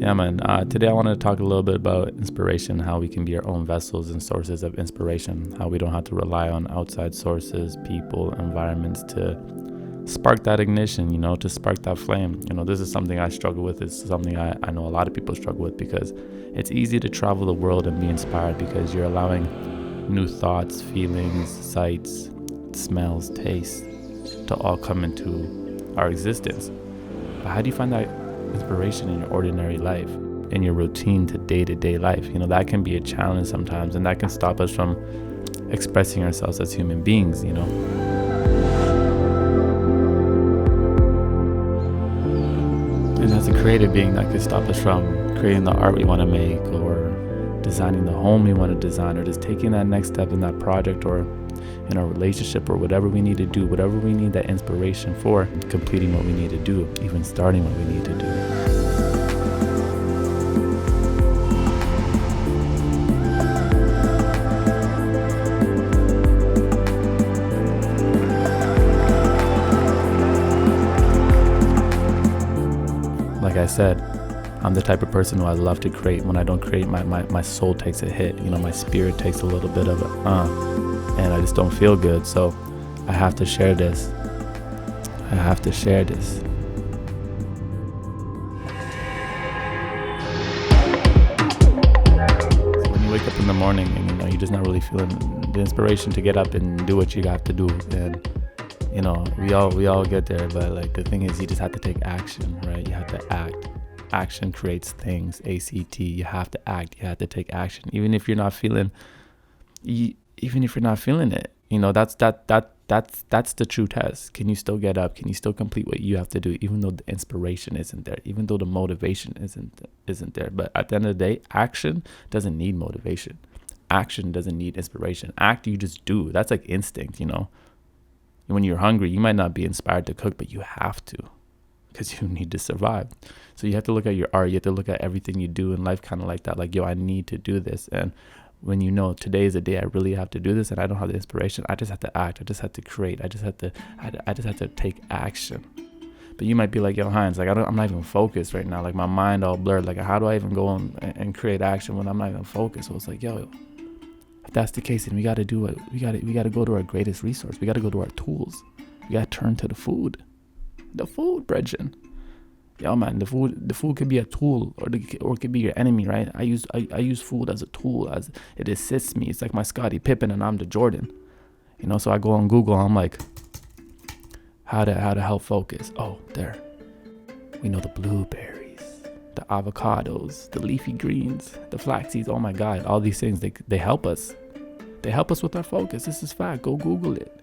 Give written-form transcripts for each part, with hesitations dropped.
Yeah, man. Today I wanted to talk a little bit about inspiration, how we can be our own vessels and sources of inspiration, how we don't have to rely on outside sources, people, environments to spark that ignition, to spark that flame. This is something I struggle with. It's something I know a lot of people struggle with, because it's easy to travel the world and be inspired because you're allowing new thoughts, feelings, sights, smells, tastes to all come into our existence. But how do you find that inspiration in your ordinary life, in your routine to day-to-day life? That can be a challenge sometimes, and that can stop us from expressing ourselves as human beings. And as a creative being, that could stop us from creating the art we want to make, or designing the home we want to design, or just taking that next step in that project, or in our relationship, or whatever we need to do, whatever we need that inspiration for, completing what we need to do, even starting what we need to do. Like I said, I'm the type of person who I love to create. When I don't create, my soul takes a hit. My spirit takes a little bit of and I just don't feel good. So I have to share this. So when you wake up in the morning and you're just not really feeling the inspiration to get up and do what you have to do, and we all get there, but like the thing is, you just have to take action, right? You have to act. Action creates things. ACT. You have to act. You have to take action, even if you're not feeling. Even if you're not feeling it, that's the true test. Can you still get up? Can you still complete what you have to do, even though the inspiration isn't there, even though the motivation isn't there? But at the end of the day, action doesn't need motivation. Action doesn't need inspiration. Act, you just do. That's like instinct. When you're hungry, you might not be inspired to cook, but you have to, because you need to survive. So you have to look at your art. You have to look at everything you do in life kind of like that. Like, I need to do this. And when today is a day I really have to do this, and I don't have the inspiration, I just have to act. I just have to create. I just have to take action. But you might be like, Heinz, like I'm not even focused right now. Like my mind all blurred. Like, how do I even go and create action when I'm not even focused? So it's like, if that's the case, then we got to do it. We got to go to our greatest resource. We got to go to our tools. We got to turn to the food, brethren. Man, the food could be a tool, or it could be your enemy, right? I use food as a tool, as it assists me. It's like my Scottie Pippen and I'm the Jordan, So I go on Google. I'm like, how to help focus. Oh, there. We know the blueberries, the avocados, the leafy greens, the flax seeds. Oh my God, all these things they help us. They help us with our focus. This is fact. Go Google it.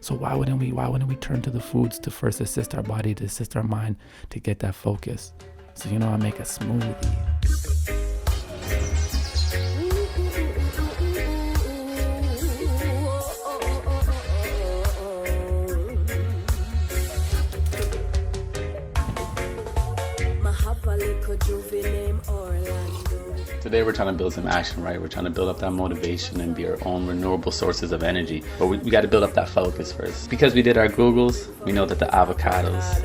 So why wouldn't we turn to the foods to first assist our body, to assist our mind, to get that focus? So I make a smoothie. Today we're trying to build some action, right? We're trying to build up that motivation and be our own renewable sources of energy. But we got to build up that focus first. Because we did our Googles, we know that the avocados,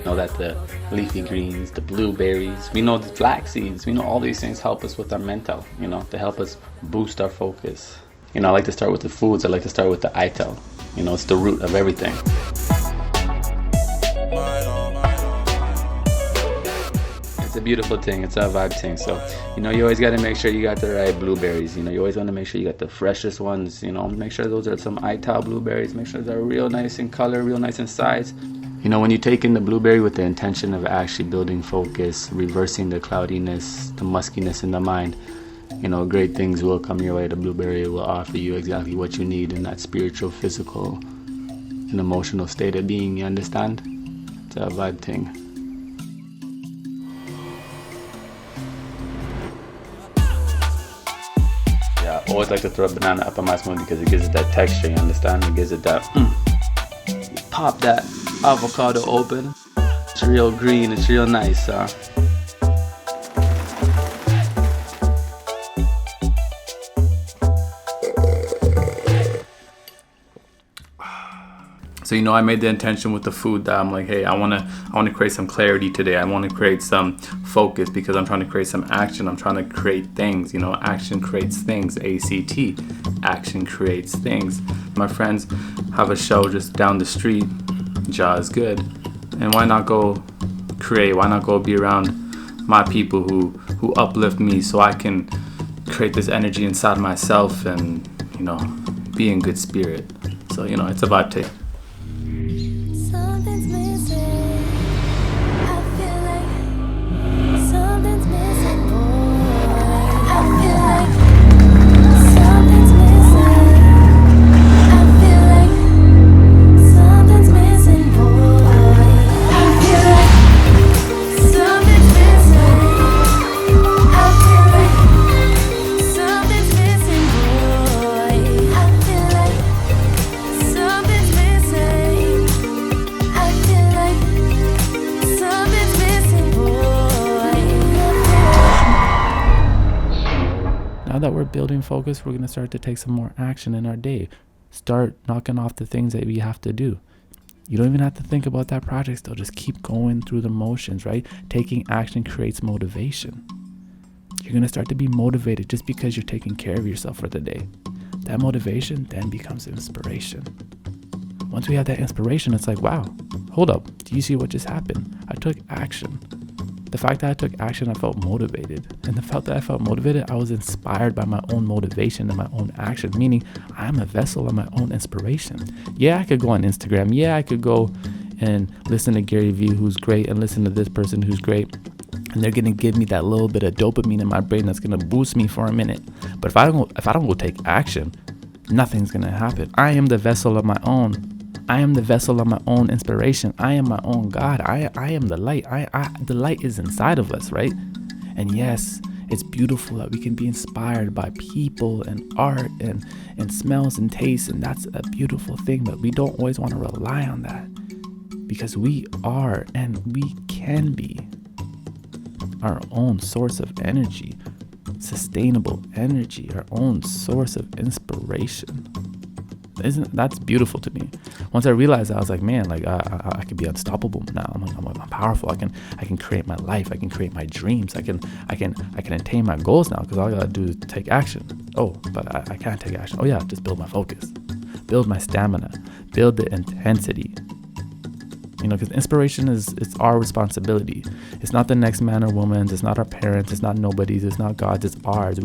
know that the leafy greens, the blueberries, we know the flax seeds, we know all these things help us with our mental, to help us boost our focus. I like to start with the foods. I like to start with the ITEL. It's the root of everything. It's a beautiful thing. It's a vibe thing. So, you always got to make sure you got the right blueberries. You always want to make sure you got the freshest ones. Make sure those are some ITAL blueberries. Make sure they're real nice in color, real nice in size. When you take in the blueberry with the intention of actually building focus, reversing the cloudiness, the muskiness in the mind, great things will come your way. The blueberry will offer you exactly what you need in that spiritual, physical, and emotional state of being. You understand? It's a vibe thing. I always like to throw a banana up on my smoothie because it gives it that texture, you understand? It gives it that, pop that avocado open. It's real green, it's real nice. So, I made the intention with the food that I'm like, hey, I want to create some clarity today. I want to create some focus because I'm trying to create some action. I'm trying to create things, action creates things, ACT, action creates things. My friends have a show just down the street, Jaws Good. And why not go create? Why not go be around my people who uplift me so I can create this energy inside myself and, be in good spirit. So, it's a vibe take. Something's missing. I feel like something's missing, boy. I feel like something's missing. I feel like something's missing, boy. I feel like something's missing. I feel like something's missing, boy. I feel like something's missing. I feel like something's missing, boy. Now that we're building focus, we're going to start to take some more action in our day. Start knocking off the things that we have to do. You don't even have to think about that project still. Just keep going through the motions, right? Taking action creates motivation. You're going to start to be motivated just because you're taking care of yourself for the day. That motivation then becomes inspiration. Once we have that inspiration, it's like, wow, hold up. Do you see what just happened? I took action. The fact that I took action, I felt motivated. And the fact that I felt motivated, I was inspired by my own motivation and my own action, meaning I'm a vessel of my own inspiration. Yeah, I could go on Instagram. Yeah, I could go and listen to Gary Vee, who's great, and listen to this person who's great. And they're going to give me that little bit of dopamine in my brain that's going to boost me for a minute. But if I don't go take action, nothing's going to happen. I am the vessel of my own. I am the vessel of my own inspiration. I am my own God. I am the light. The light is inside of us, right? And yes, it's beautiful that we can be inspired by people and art and smells and tastes. And that's a beautiful thing, but we don't always want to rely on that because we are and we can be our own source of energy, sustainable energy, our own source of inspiration. That's beautiful to me. Once I realized that, I was like, man, like I could be unstoppable now. I'm powerful. I can create my life. I can create my dreams. I can attain my goals now because all I gotta do is take action. Oh, but I can't take action. Oh yeah, just build my focus, build my stamina, build the intensity. Because inspiration it's our responsibility. It's not the next man or woman's. It's not our parents. It's not nobody's. It's not God's. It's ours.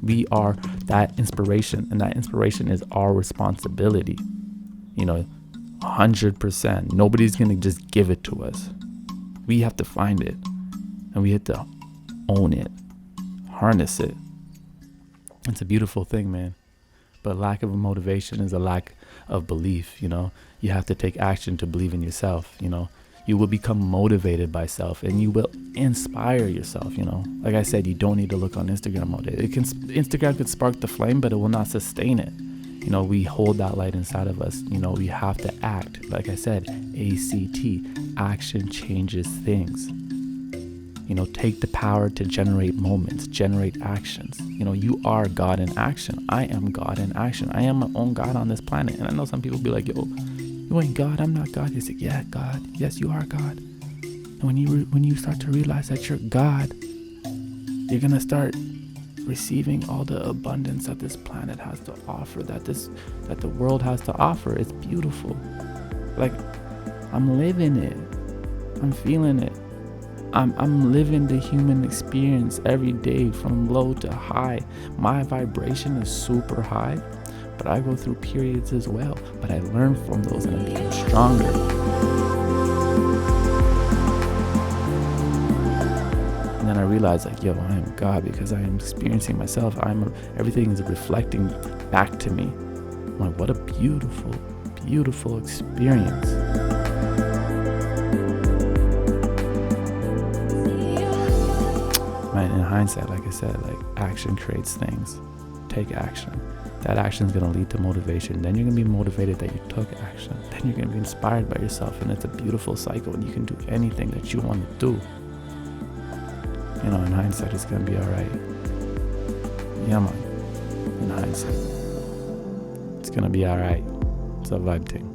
We are that inspiration, and that inspiration is our responsibility. 100%. Nobody's gonna just give it to us. We have to find it, and we have to own it, harness it. It's a beautiful thing, man. But lack of motivation is a lack of belief. You have to take action to believe in yourself. You will become motivated by self, and you will inspire yourself. Like I said, you don't need to look on Instagram all day. Instagram could spark the flame, but it will not sustain it. We hold that light inside of us. We have to act. Like I said, ACT, action changes things. Take the power to generate moments, generate actions. You are God in action. I am God in action. I am my own God on this planet. And I know some people be like, yo, you ain't God, I'm not God. You say, yeah, God. Yes, you are God. And when you start to realize that you're God, you're going to start receiving all the abundance that this planet has to offer, that the world has to offer. It's beautiful. Like, I'm living it. I'm feeling it. I'm living the human experience every day from low to high. My vibration is super high, but I go through periods as well. But I learn from those and I become stronger. And then I realize, like, yo, I am God because I am experiencing myself. Everything is reflecting back to me. I'm like, what a beautiful, beautiful experience. In hindsight, like I said, like, action creates things. Take action. That action is going to lead to motivation. Then you're going to be motivated that you took action. Then you're going to be inspired by yourself, and it's a beautiful cycle, and you can do anything that you want to do. In hindsight, it's going to be all right. Yeah, man. In hindsight, it's going to be all right. It's a vibe thing.